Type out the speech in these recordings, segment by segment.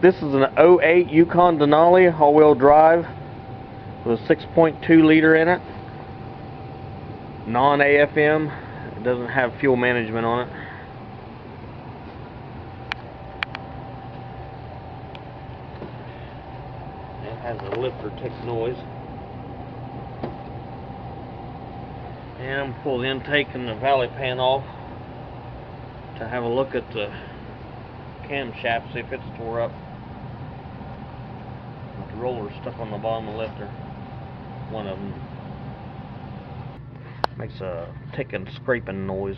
This is an 08 Yukon Denali all-wheel drive with a 6.2 liter in it. Non-AFM. It doesn't have fuel management on it. It has a lifter tick noise. And I'm going to pull the intake and the valley pan off to have a look at the camshaft, see if it's tore up. The roller's stuck on the bottom of the lifter. One of them makes a ticking, scraping noise.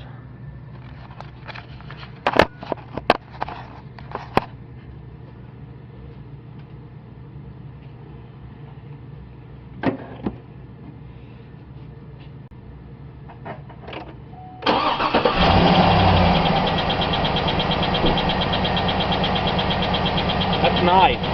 That's nice.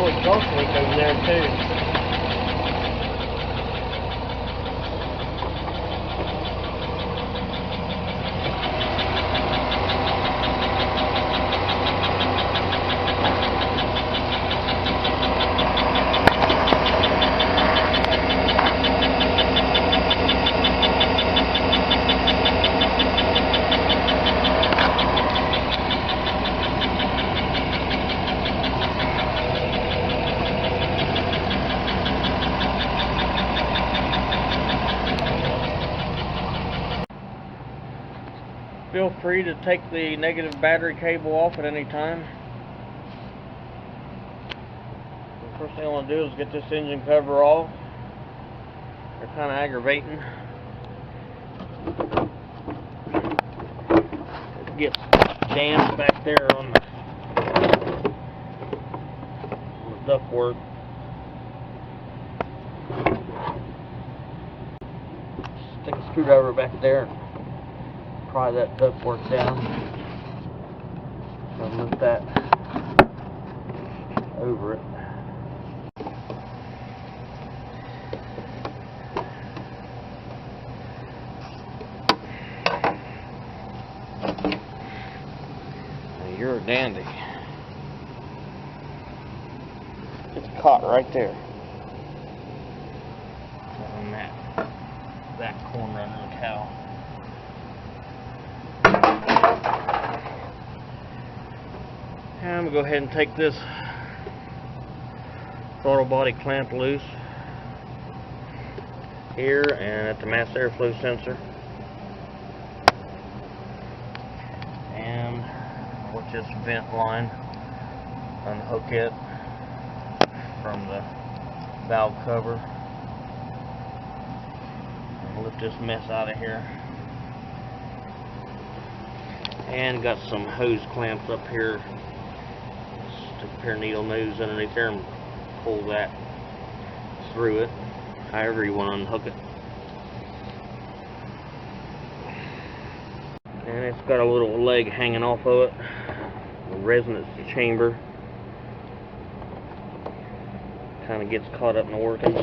Exhaust leak over there too. Feel free to take the negative battery cable off at any time. The first thing I want to do is get this engine cover off. They're kind of aggravating. It gets jammed back there on the ductwork. Stick a screwdriver back there. Pry that ductwork down. So lift that over it. Now you're a dandy. It's caught right there. On that corner under the cowl. I'm going to go ahead and take this throttle body clamp loose here and at the mass airflow sensor, and with this vent line, unhook it from the valve cover and lift this mess out of here. And got some hose clamps up here. Stick a pair of needle nose underneath there and pull that through it, however you want to unhook it. And it's got a little leg hanging off of it, the resonance chamber. Kind of gets caught up in the workings.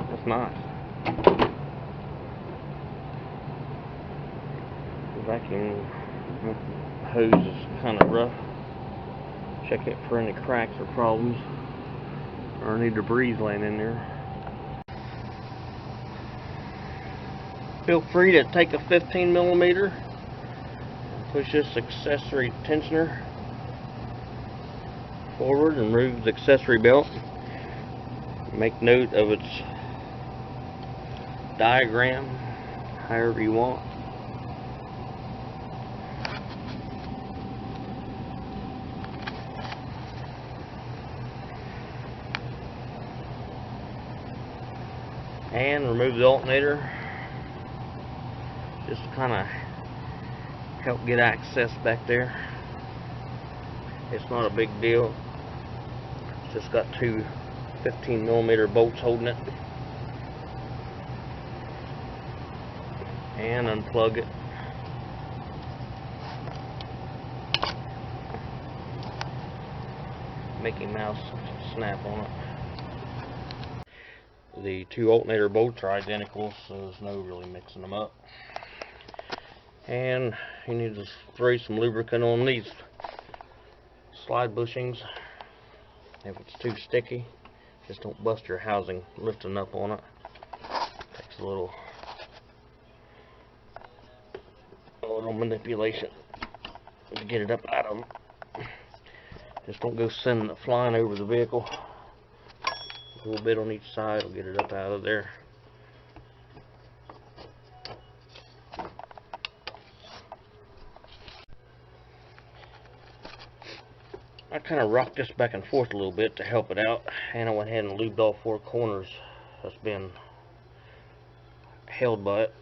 That's nice. Vacuum hose is kind of rough. Check it for any cracks or problems or any debris laying in there. Feel free to take a 15mm and push this accessory tensioner forward and remove the accessory belt. Make note of its diagram however you want. and remove the alternator. Just kind of help get access back there. It's not a big deal. It's just got two 15mm bolts holding it. And unplug it. Mickey Mouse snap on it. The two alternator bolts are identical, so there's no really mixing them up. And you need to spray some lubricant on these slide bushings. If it's too sticky, just don't bust your housing lifting up on it. Takes a little manipulation to get it up out of them. Just don't go sending it flying over the vehicle. A little bit on each side will get it up out of there. I kind of rocked this back and forth a little bit to help it out, and I went ahead and lubed all four corners that's been held by it.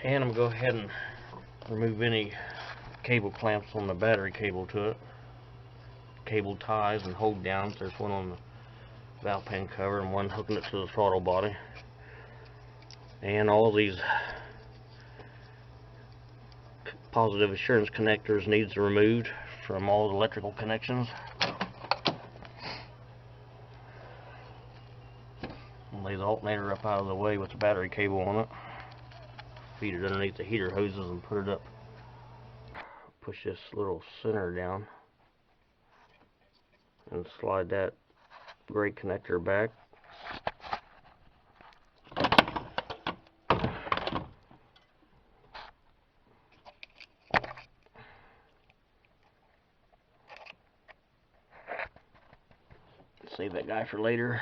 And I'm going to go ahead and remove any cable clamps on the battery cable to it. Cable ties and hold downs. There's one on the valve pan cover and one hooking it to the throttle body. And all these positive assurance connectors needs removed from all the electrical connections. Lay the alternator up out of the way with the battery cable on it. Feed it underneath the heater hoses and put it up. Push this little center down and slide that gray connector back. Save that guy for later.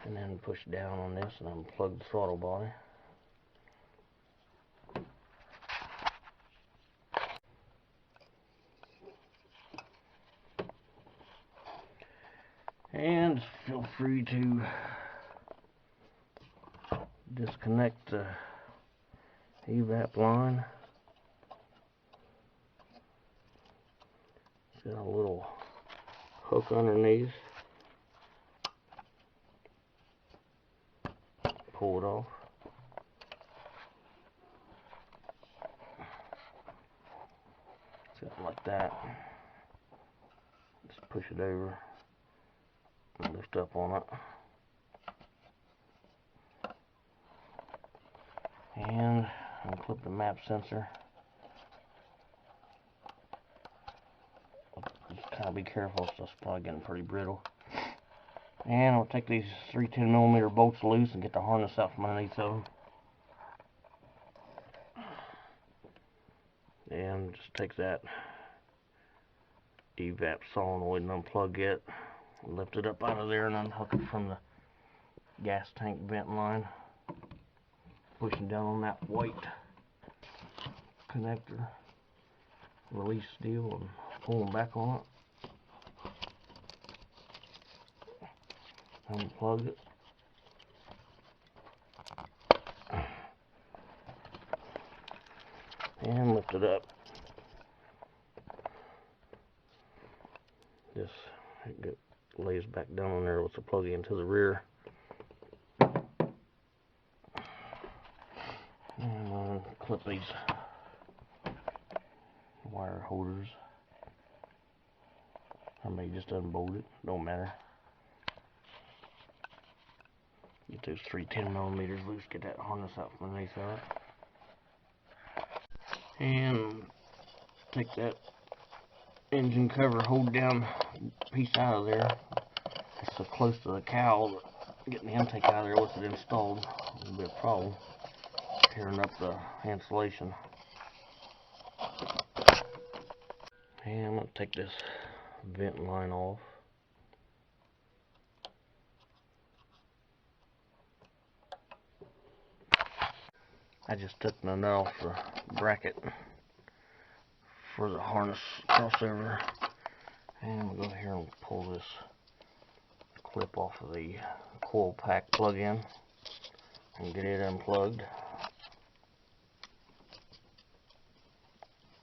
And then push down on this and unplug the throttle body. And feel free to disconnect the evap line. It's got a little hook underneath. Pull it off. Something like that. Just push it over and lift up on it. And unclip the map sensor. Just kind of be careful, so it's probably getting pretty brittle. And I'll take these 3 10mm bolts loose and get the harness out from underneath them. And just take that evap solenoid and unplug it. Lift it up out of there and unhook it from the gas tank vent line. Pushing down on that white connector. Release deal and pulling back on it. Unplug it. And lift it up. Just lays back down on there with the plug into the rear. And clip these wire holders. I may just unbolt it, don't matter. Get those 3 10mm loose, get that harness out from underneath of it. And take that engine cover hold down piece out of there. It's so close to the cowl that getting the intake out of there with it installed will be a problem. Tearing up the insulation. And I'm going to take this vent line off. I just took the nut off the bracket for the harness crossover, and we'll go here and pull this clip off of the coil pack plug-in and get it unplugged.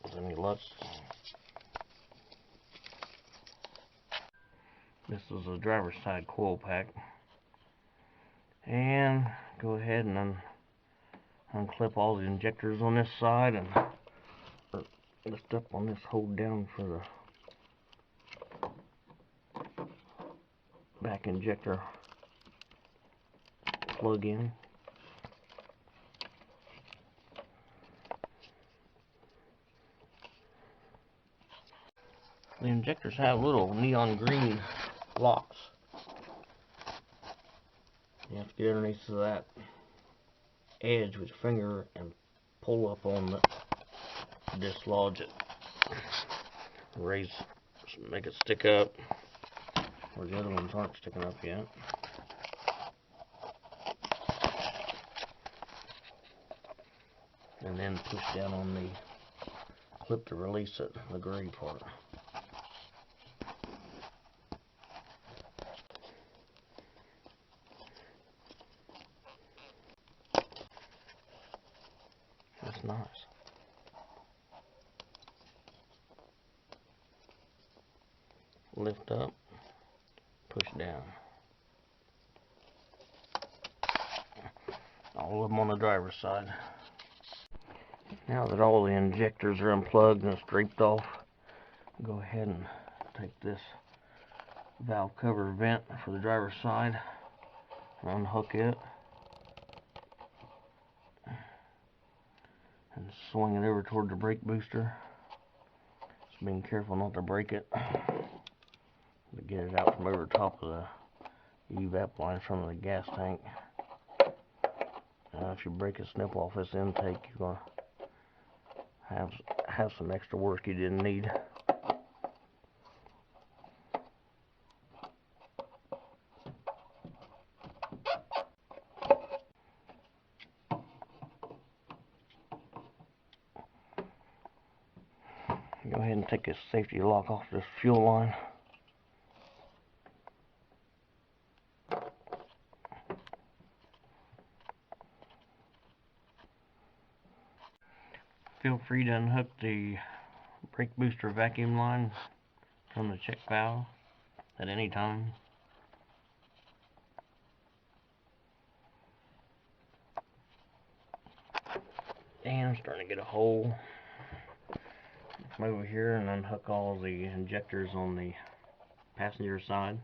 With any luck. This is the driver's side coil pack. And go ahead and unclip all the injectors on this side and lift up on this hold down for the back injector plug-in. The injectors have little neon green locks. You have to get underneath to that edge with your finger and pull up on it, dislodge it, raise, make it stick up, where the other ones aren't sticking up yet. And then push down on the clip to release it, the gray part. That's nice. Lift up, push down. All of them on the driver's side. Now that all the injectors are unplugged and scraped off, go ahead and take this valve cover vent for the driver's side and unhook it and swing it over toward the brake booster. Just being careful not to break it, to get it out from over top of the evap line from the gas tank. If you break a snip off this intake, you're going to have some extra work you didn't need. Go ahead and take this safety lock off this fuel line. Feel free to unhook the brake booster vacuum line from the check valve at any time. And I'm starting to get a hole. Come over here and unhook all the injectors on the passenger side.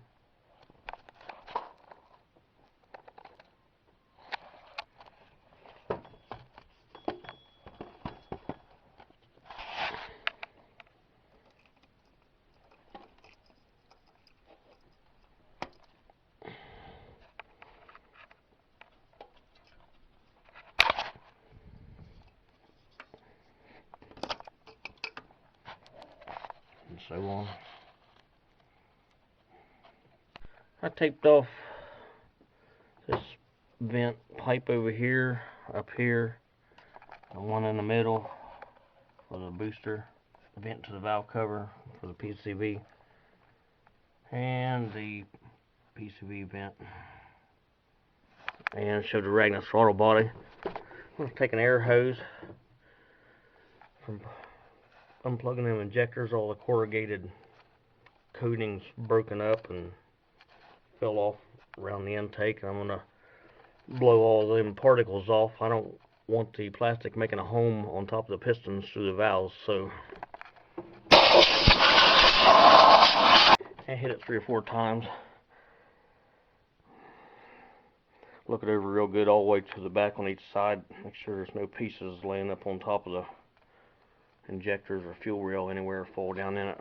And so on. I taped off this vent pipe over here, up here, the one in the middle for the booster, vent to the valve cover for the PCV, and the PCV vent, and showed the Ragnus throttle body. I'm going to take an air hose from unplugging them injectors. All the corrugated coatings broken up and fell off around the intake. I'm going to blow all them particles off. I don't want the plastic making a home on top of the pistons through the valves, so I hit it 3 or 4 times. Look it over real good all the way to the back on each side. Make sure there's no pieces laying up on top of the injectors or fuel rail anywhere fall down in it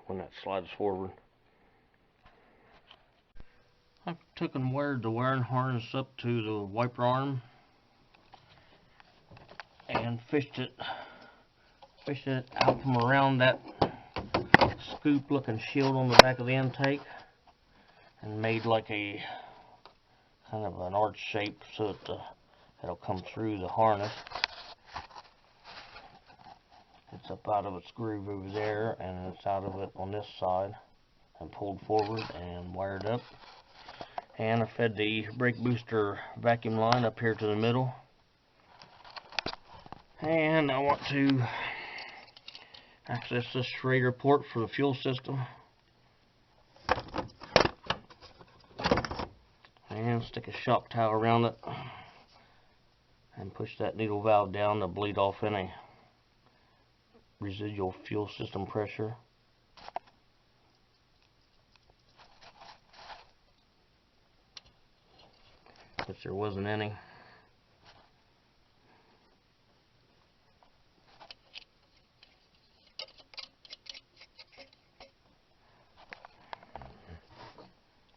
when that slides forward. I've taken and wired the wiring harness up to the wiper arm and fished it out from around that scoop looking shield on the back of the intake and made like a kind of an arch shape so that it'll come through the harness. It's up out of its groove over there and it's out of it on this side and pulled forward and wired up. And I fed the brake booster vacuum line up here to the middle. And I want to access this Schrader port for the fuel system. And stick a shock towel around it. And push that needle valve down to bleed off any residual fuel system pressure. Which there wasn't any.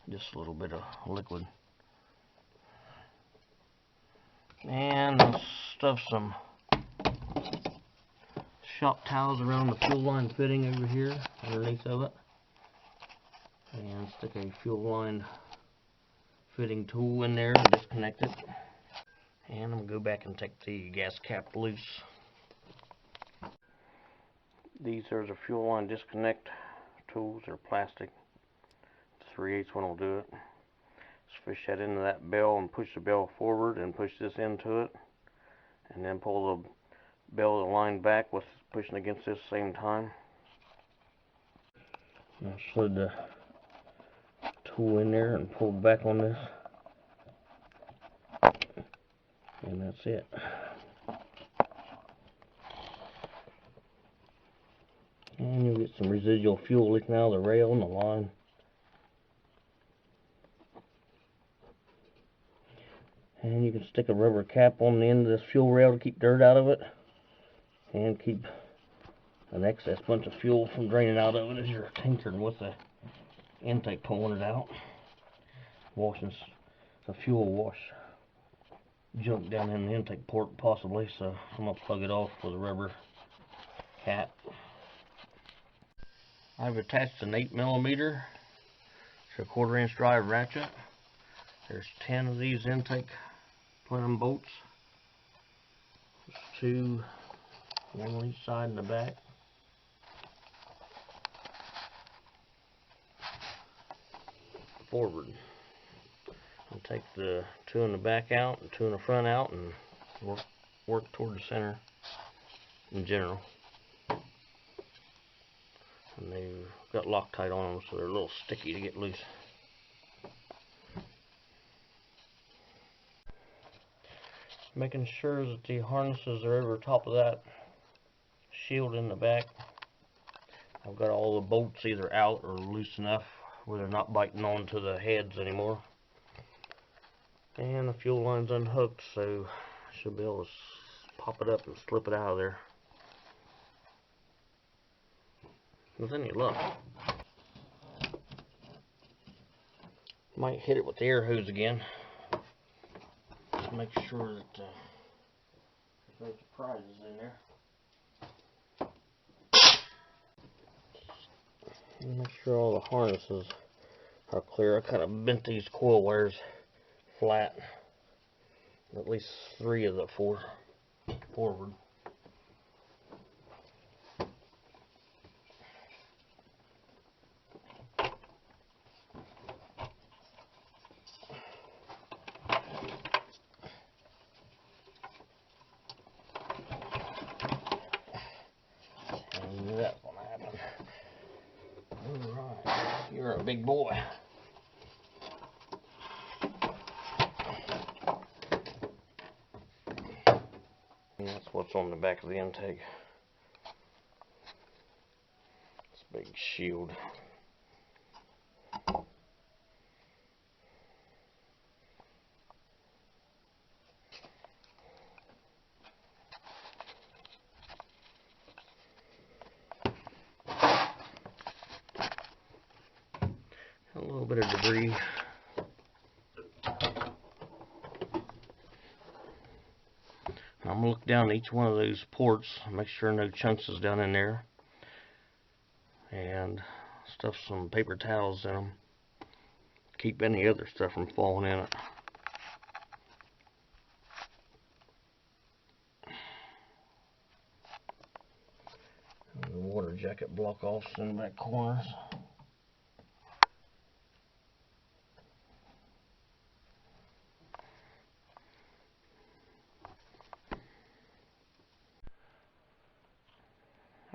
Just a little bit of liquid. And I'll stuff some shock towels around the fuel line fitting over here underneath of it. And stick a fuel line fitting tool in there and disconnect it. And I'm going to go back and take the gas cap loose. These are the fuel line disconnect tools. They're plastic. 3/8 one will do it. Just fish that into that bell and push the bell forward and push this into it. And then pull the bell of the line back with pushing against this same time. And I slid the tool in there and pulled back on this. And that's it. And you'll get some residual fuel leaking out of the rail and the line. And you can stick a rubber cap on the end of this fuel rail to keep dirt out of it. And keep an excess bunch of fuel from draining out of it as you're tinkering with the intake, pulling it out. Washing the fuel wash junk down in the intake port possibly, so I'm going to plug it off with a rubber cap. I've attached an 8mm to a 1/4 inch drive ratchet. There's 10 of these intake plenum bolts. There's 2, one on each side and the back. Forward. I'll take the 2 in the back out and 2 in the front out and work toward the center in general. And they've got Loctite on them, so they're a little sticky to get loose. Making sure that the harnesses are over top of that shield in the back. I've got all the bolts either out or loose enough where they're not biting onto the heads anymore. And the fuel line's unhooked, so I should be able to pop it up and slip it out of there with any luck. Might hit it with the air hose again. Just make sure that there's no surprises in there. And make sure all the harnesses are clear. I kind of bent these coil wires flat. At least 3 of the 4 forward. That's gonna happen. Alright, you're a big boy. And that's what's on the back of the intake. This big shield. A little bit of debris. I'm going to look down each one of those ports, make sure no chunks is down in there, and stuff some paper towels in them. Keep any other stuff from falling in it. And the water jacket block offs in the back corners.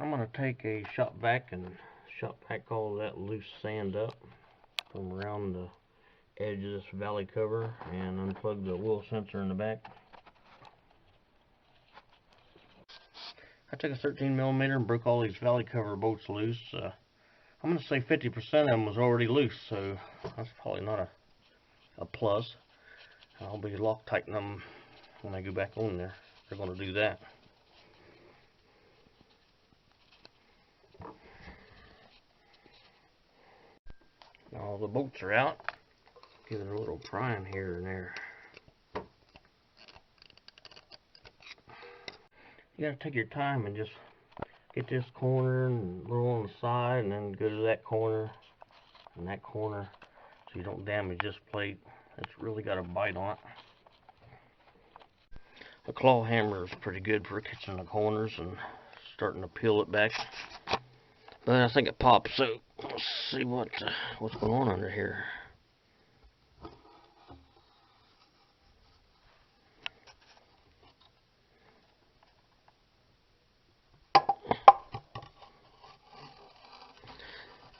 I'm going to take a shop vac and shop vac all that loose sand up from around the edge of this valley cover and unplug the wheel sensor in the back. I took a 13mm and broke all these valley cover bolts loose. I'm going to say 50% of them was already loose, so that's probably not a plus. I'll be Loctiting them when I go back on there. They're going to do that. All the bolts are out. Give it a little prying here and there. You got to take your time and just get this corner and roll on the side, and then go to that corner and that corner, so you don't damage this plate. It's really got a bite on it. The claw hammer is pretty good for catching the corners and starting to peel it back. But I think it popped, so let's see what's going on under here.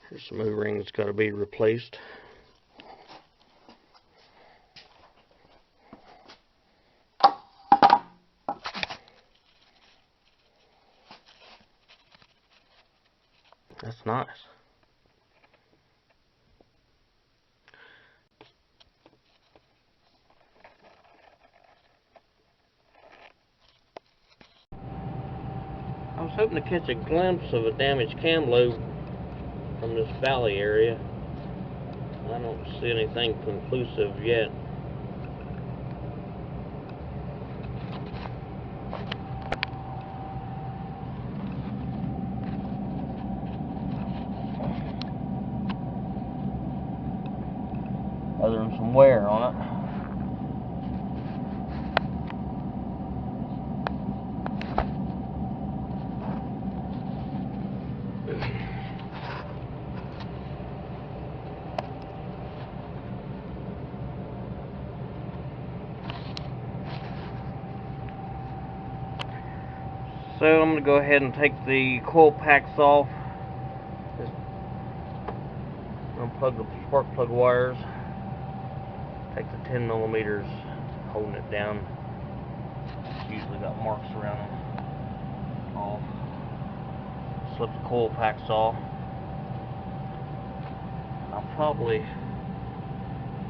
Here's some O-ring that's got to be replaced. That's nice. I was hoping to catch a glimpse of a damaged cam lobe from this valley area. I don't see anything conclusive yet. Other than some wear on it. So I'm going to go ahead and take the coil packs off. Just unplug the spark plug wires. Take the 10mm holding it down. It's usually got marks around them. Off. Slip the coil packs off. I'll probably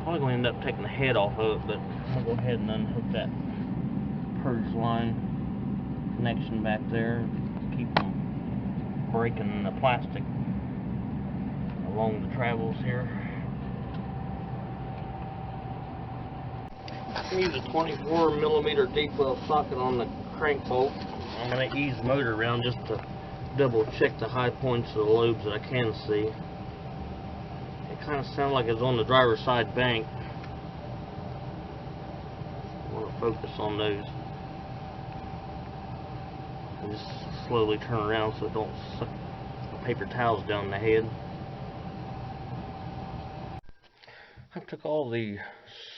going to end up taking the head off of it, but I'll go ahead and unhook that purge line connection back there. Keep from breaking the plastic along the travels here. I use a 24mm deep well socket on the crank bolt. I'm going to ease the motor around just to double check the high points of the lobes that I can see. It kind of sounded like it's on the driver's side bank. I want to focus on those. And just slowly turn around so it don't suck the paper towels down the head. I took all the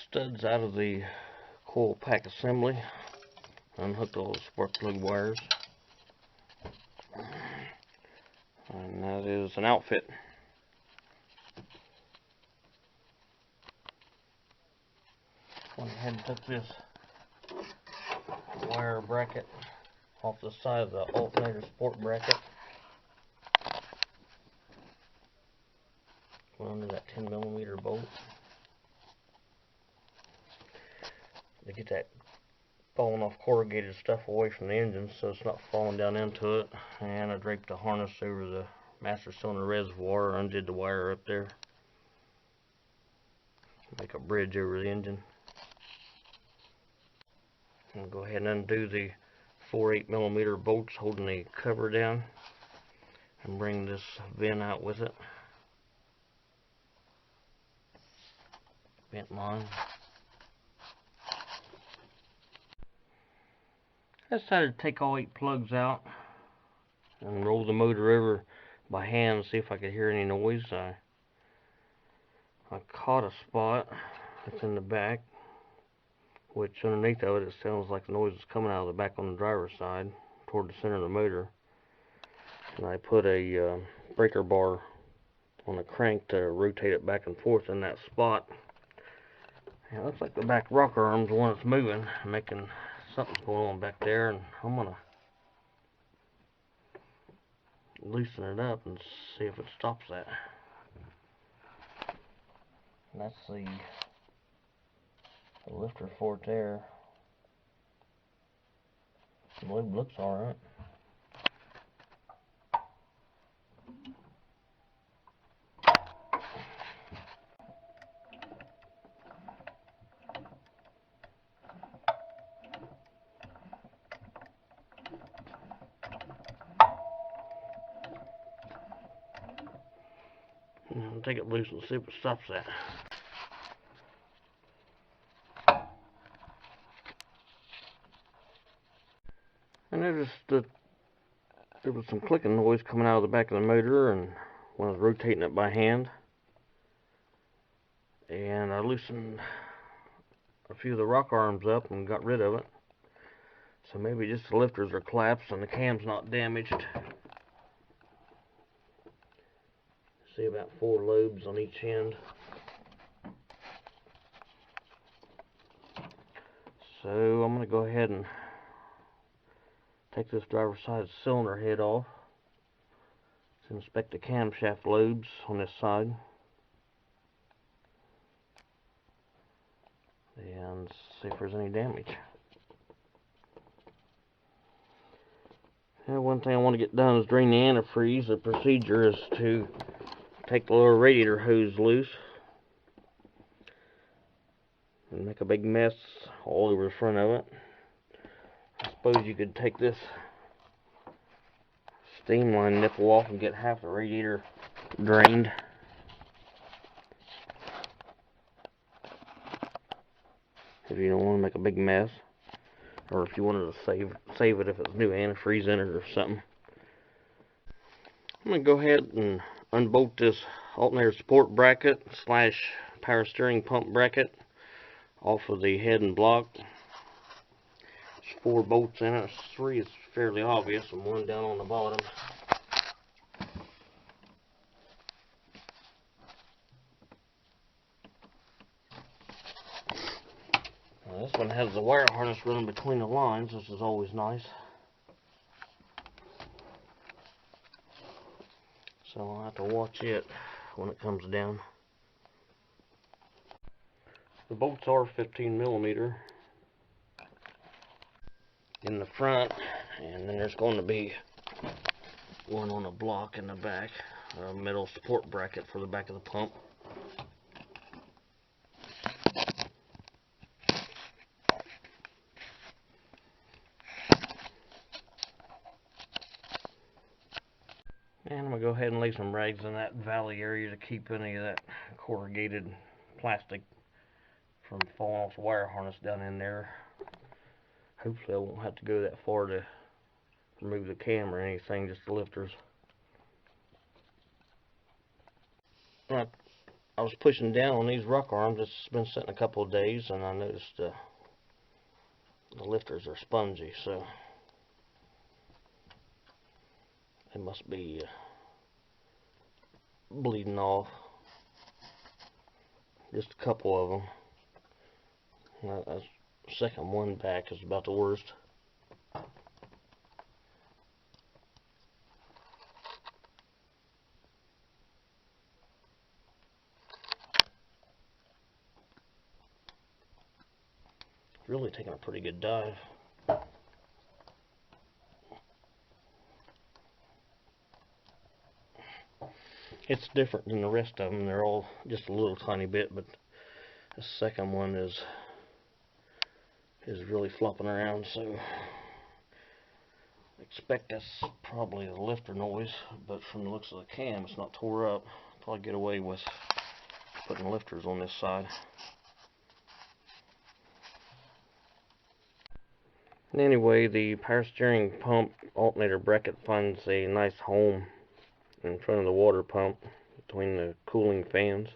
studs out of the coil pack assembly. Unhooked all the spark plug wires. And that is an outfit. Went ahead and took this wire bracket off the side of the alternator support bracket. Went under that 10mm bolt. To get that falling off corrugated stuff away from the engine so it's not falling down into it. And I draped the harness over the master cylinder reservoir, undid the wire up there. Make a bridge over the engine. And go ahead and undo the 4 8mm bolts holding the cover down and bring this vent out with it. Vent line. I decided to take all 8 plugs out and roll the motor over by hand and see if I could hear any noise. I caught a spot that's in the back, which underneath of it, it sounds like the noise is coming out of the back on the driver's side toward the center of the motor. and I put a breaker bar on the crank to rotate it back and forth in that spot. And it looks like the back rocker arm's the one that's moving, making something's going on back there, and I'm gonna loosen it up and see if it stops that. And that's the lifter for it there. The lube looks alright. I'll take it loose and see if it stops that. I noticed that there was some clicking noise coming out of the back of the motor, and when I was rotating it by hand, and I loosened a few of the rock arms up and got rid of it. So maybe just the lifters are collapsed and the cam's not damaged. See about 4 lobes on each end. So I'm going to go ahead and take this driver's side cylinder head off. Let's inspect the camshaft lobes on this side. And see if there's any damage. Now, one thing I want to get done is drain the antifreeze. The procedure is to take the little radiator hose loose and make a big mess all over the front of it. I suppose you could take this steam line nipple off and get half the radiator drained. If you don't want to make a big mess, or if you wanted to save it if it's new antifreeze in it or something. I'm going to go ahead and unbolt this alternator support bracket / power steering pump bracket off of the head and block. There's 4 bolts in it. 3 is fairly obvious, and 1 down on the bottom. Now, this one has the wire harness running between the lines, which is always nice. So I'll have to watch it when it comes down. The bolts are 15mm in the front, and then there's going to be one on a block in the back, a metal support bracket for the back of the pump. And I'm going to go ahead and lay some rags in that valley area to keep any of that corrugated plastic from falling off the wire harness down in there. Hopefully I won't have to go that far to remove the cam or anything, just the lifters. I was pushing down on these rock arms. It's been sitting a couple of days, and I noticed the lifters are spongy, so they must be bleeding off. Just a couple of them. That second one back is about the worst. Really taking a pretty good dive. It's different than the rest of them. They're all just a little tiny bit, but the second one is really flopping around, so I expect that's probably the lifter noise, but from the looks of the cam, it's not tore up. I'll probably get away with putting lifters on this side. Anyway, the power steering pump alternator bracket finds a nice home in front of the water pump between the cooling fans.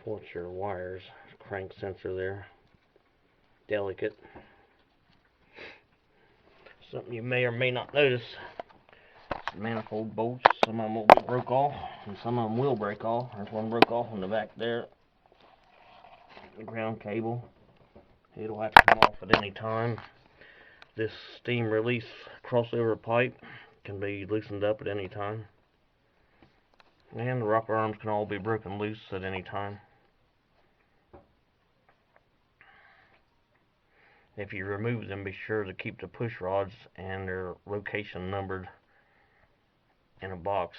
watch your wires. Crank sensor there. Delicate. Something you may or may not notice. Manifold bolts. Some of them will be broke off, and some of them will break off. There's one broke off in the back there. The ground cable. It'll have to come off at any time. This steam release crossover pipe can be loosened up at any time. And the rocker arms can all be broken loose at any time. If you remove them, be sure to keep the push rods and their location numbered in a box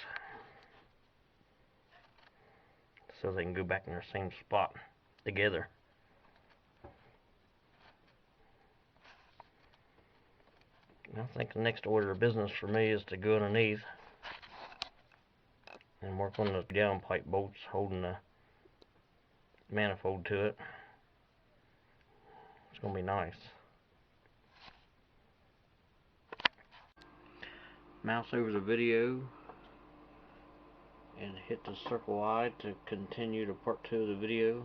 so they can go back in their same spot together. I think the next order of business for me is to go underneath and work on the downpipe bolts holding the manifold to it. It's going to be nice. Mouse over the video and hit the circle I to continue to part 2 of the video.